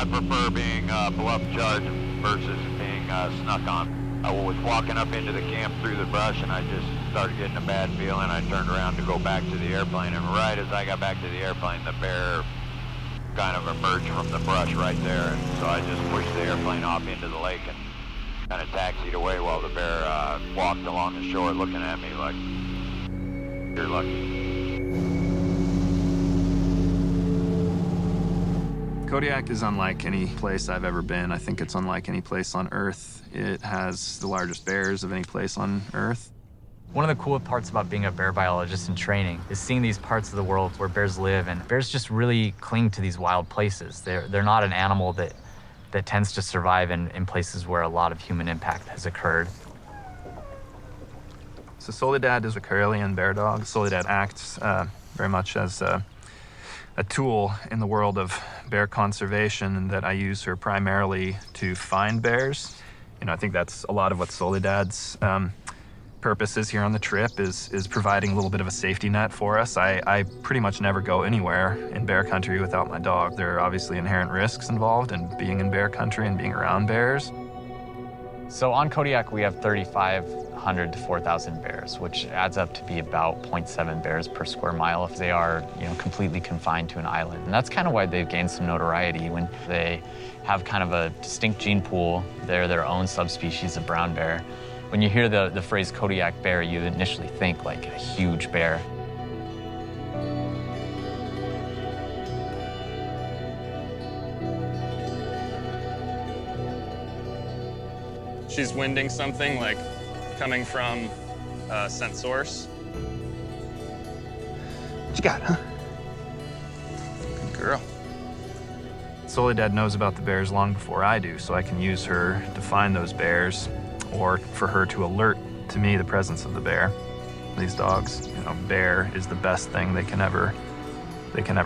I prefer being bluff charged versus being snuck on. I was walking up into the camp through the brush, and I just started getting a bad feeling. I turned around to go back to the airplane, and right as I got back to the airplane, the bear kind of emerged from the brush right there, and so I just pushed the airplane off into the lake and kind of taxied away while the bear walked along the shore looking at me like, "You're lucky." Kodiak is unlike any place I've ever been. I think it's unlike any place on Earth. It has the largest bears of any place on Earth. One of the cool parts about being a bear biologist in training is seeing these parts of the world where bears live, and bears just really cling to these wild places. They're not an animal that tends to survive in places where a lot of human impact has occurred. So Soledad is a Karelian bear dog. Soledad acts very much as a tool in the world of bear conservation, and that I use her primarily to find bears. You know, I think that's a lot of what Soledad's purpose is here on the trip, is providing a little bit of a safety net for us. I pretty much never go anywhere in bear country without my dog. There are obviously inherent risks involved in being in bear country and being around bears. So on Kodiak, we have 3,500 to 4,000 bears, which adds up to be about 0.7 bears per square mile if they are, completely confined to an island. And that's kind of why they've gained some notoriety. When they have kind of a distinct gene pool, they're their own subspecies of brown bear. When you hear the phrase Kodiak bear, you initially think like a huge bear. She's winding something, like coming from a scent source. What you got, huh? Good girl. Soledad knows about the bears long before I do, so I can use her to find those bears, or for her to alert to me the presence of the bear. These dogs, bear is the best thing they can ever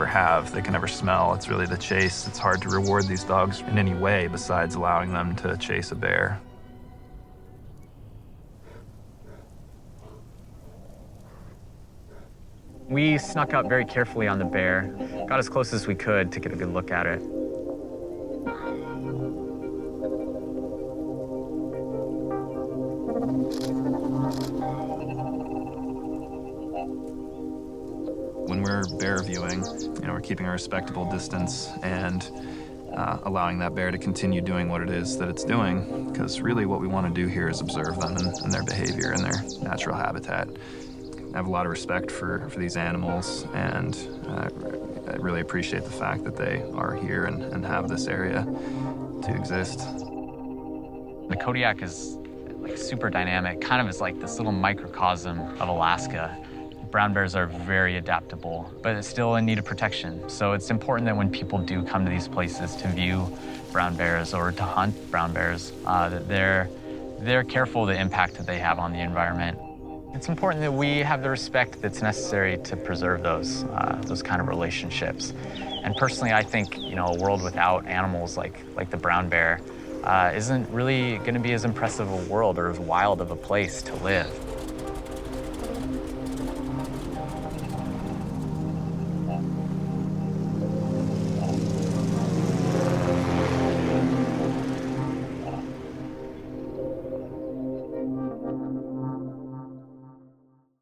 have, they can ever smell. It's really the chase. It's hard to reward these dogs in any way besides allowing them to chase a bear. We snuck up very carefully on the bear, got as close as we could to get a good look at it. When we're bear viewing, we're keeping a respectable distance and allowing that bear to continue doing what it is that it's doing, because really what we want to do here is observe them and their behavior and their natural habitat. I have a lot of respect for these animals, and I really appreciate the fact that they are here and have this area to exist. The Kodiak is super dynamic, kind of is like this little microcosm of Alaska. Brown bears are very adaptable, but it's still in need of protection. So it's important that when people do come to these places to view brown bears or to hunt brown bears, that they're careful of the impact that they have on the environment. It's important that we have the respect that's necessary to preserve those kind of relationships. And personally, I think a world without animals like the brown bear isn't really going to be as impressive a world or as wild of a place to live.